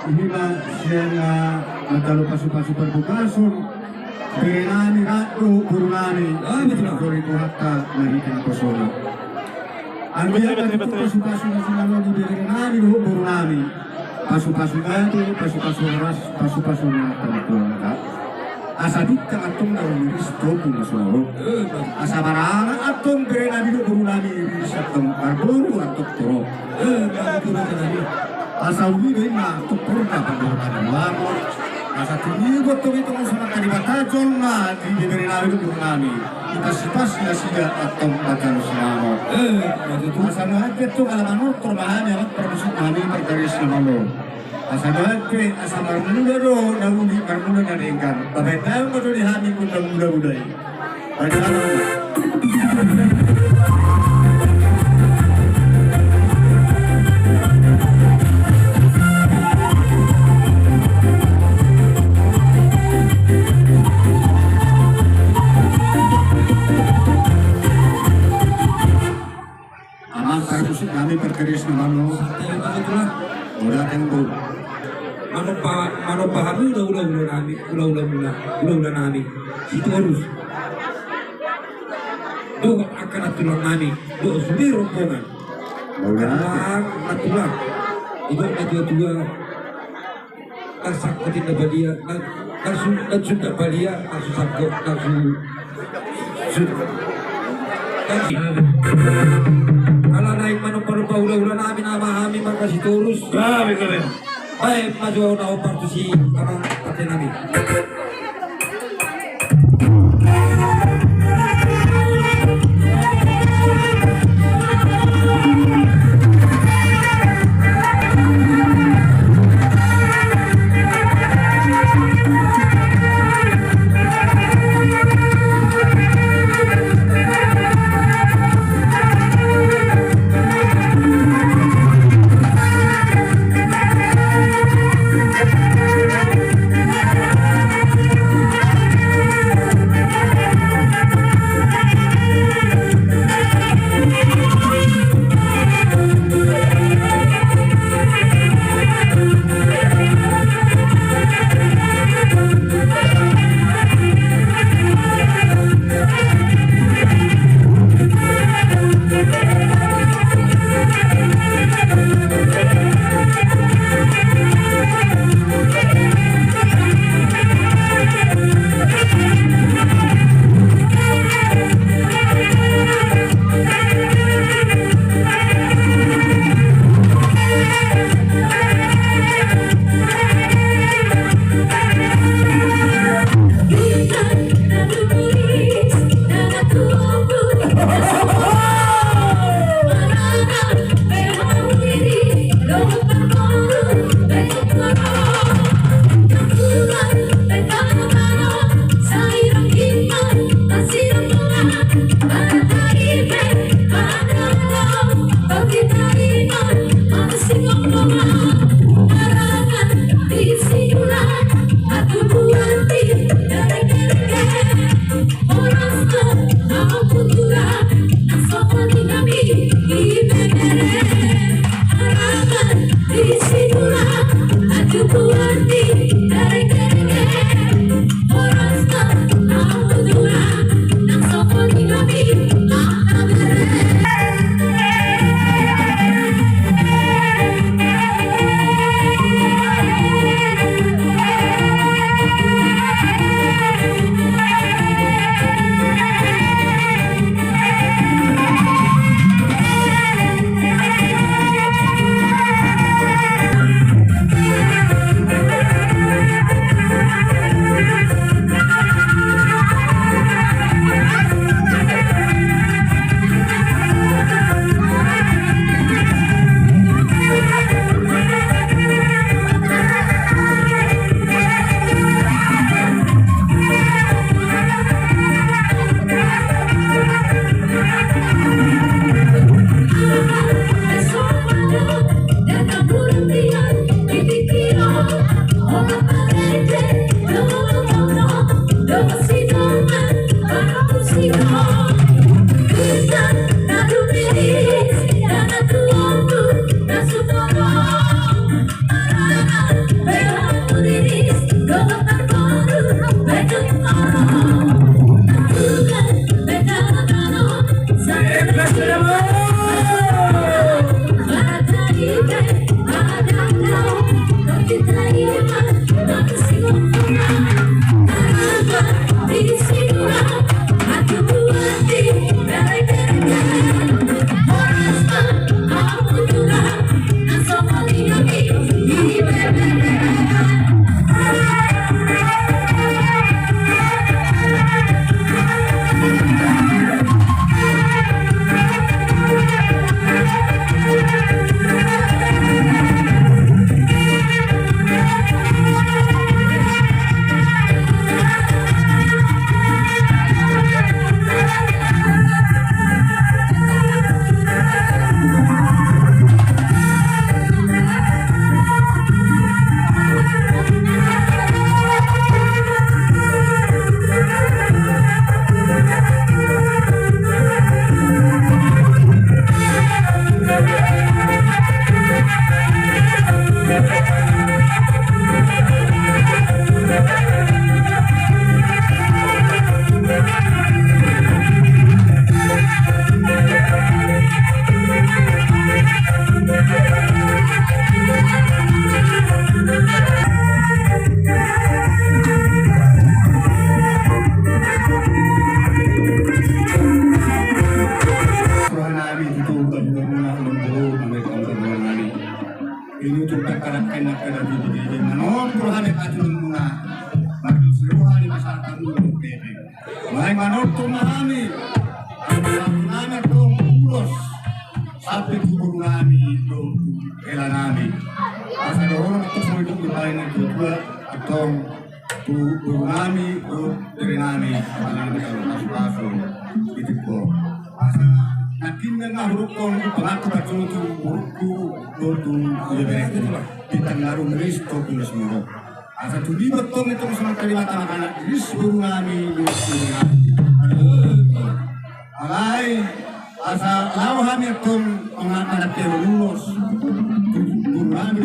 hila siya nga nagtalupaso-paso perbukason Pirinani rato burunani Dori kuhata nahitin pasona ang biyakan ito paso-paso na sinalo ni Pirinani burunani paso-paso na ito paso-paso na tanatuan ka asa dikta atong narumiris tropong nasunaro asa marana atong Pirinani burunani iris atong arboro atong turo asa uwi na atong turo na pagkakutan asa tinigot ito mo sa mga kalibatadyon na dibibiri namin yung nami itas-itas na siya atong pagkano sinamo asa nuhat ito kalamanot turmahan yung permusok namin pagkaris na malo asa nuhat asa marmuna do nanguni marmuna na ringkan babay tayo mo ito lihamin kung namuda-muday pagkano kami perkeris na mano udah tenggo mano pahami ulah nami itu harus do akan atulang nami do sendiri rombongan atulang itu dua tersakotin na balia sudah balia langsung sakot langsung ala naik manong paula-ula namin amahami makasih tulus grabe baik maju na oparto si kamang pati namin minuto kakarakan na kada dito manon puluhan at atulong muna maglusuhan ni masyarakat dulu may manon tumahami ang mga itong ulos sabi kubur nami ito kailan nami asa doon ito sa mga itong ng kultura itong kubur nami ito dari nami ang mga kaso ito po asa nakin nga huruf kong pangako at sunod huruf ko kita larung risto kung semua asa tudi betul itu sama kalimat anak-anak risto nami alay asa lawahan itong anak-anak yang lulus kurang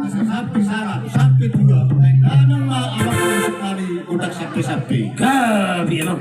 asa sapi salah sapi dua baik anong anak ko sekali udah sapi-sapi Gabi ano?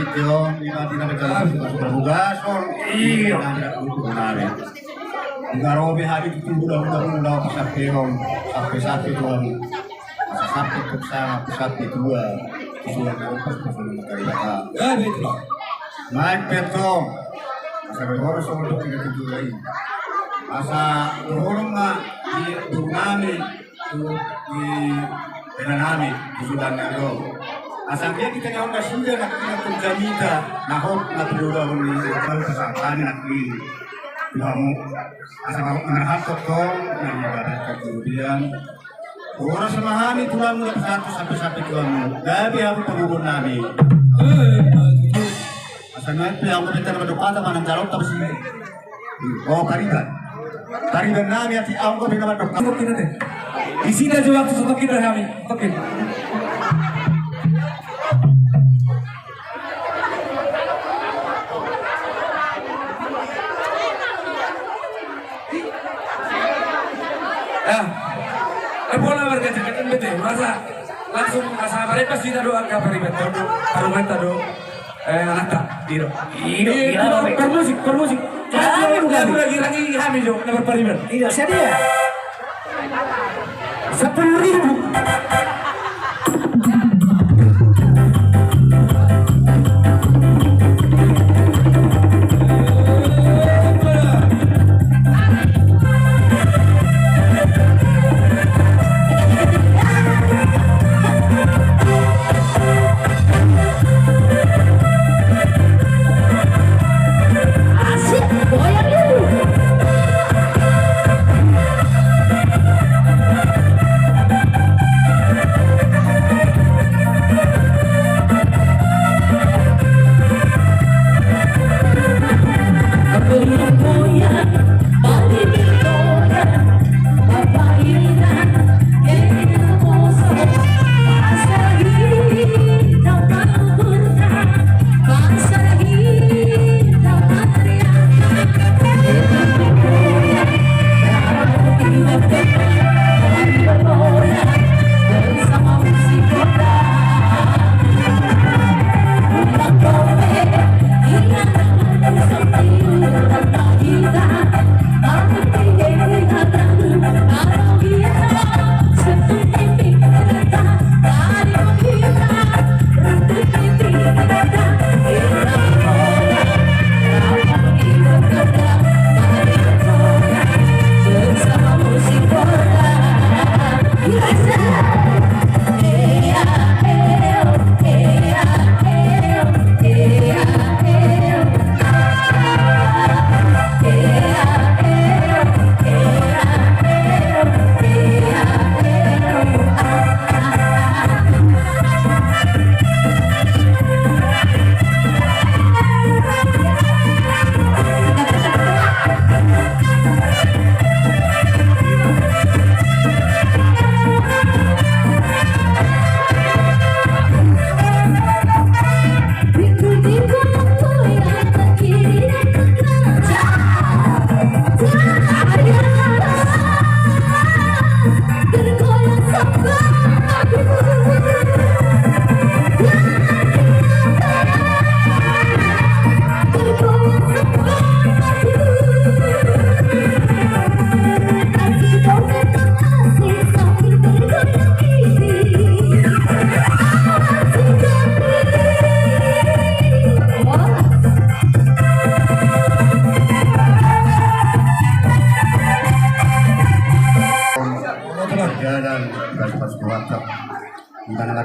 petition lima tina berbugason iya nari ngarobe hari itu udah sampai satu tuan sampai kesana sampai dua sudah kari kata Ya betul. naik petong asa berhoros untuk tiga tujuh lain asa berhorong na di Burnami di Benanami di Sudan itu asal dia kita nyawa sudah nak kita terjamita nahok nak sudah beri kalau kesalahan nak ini kamu asal kamu mengerhat tong yang ibadat kemudian orang semahani tulang mulai satu sampai tulang dari aku pengukur nami asal nanti aku minta nama doa sama calon tapi sih oh kariban nami hati aku minta nama doa Untuk kita deh. Di sini aja waktu satu kita kami. Oke. Ya, bola warga Jakarta bete, masa langsung masa hari pas kita doa ke Paribet, paruman tado, anak tak, tiro, permusik, jangan lagi kami jo, nomor Paribet, tidak sedia, 10.000.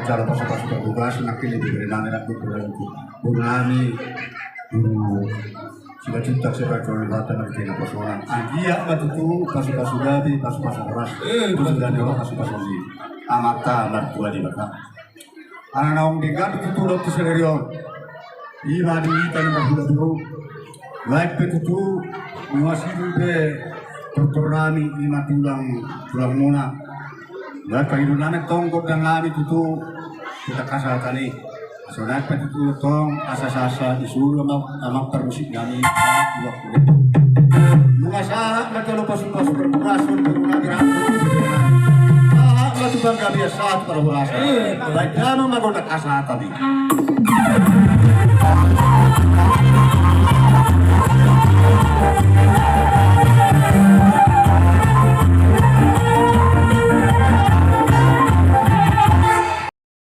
cara pas tugas nakili di berenang enak Burnami sudah cinta sebagai orang Batak nanti nak persoalan. Dia batu pasu dari pasu keras. Terus sudah nyawa pasu di amata mertua di Batak. Anak naung dengar itu tuh selerion. Iba di tanah dulu. Baik itu masih be Burnami lima tulang mona. Baik kehidupan tongkol dengan itu kita kasar tadi. Soalnya itu tong asa-asa disuruh sama permusik kami waktu itu. Mengasa mereka lupa sumpah berperasun berulagi rambut. Masih bangga biasa para bahasa. Baik kamu menggunakan asa tadi. Thank you.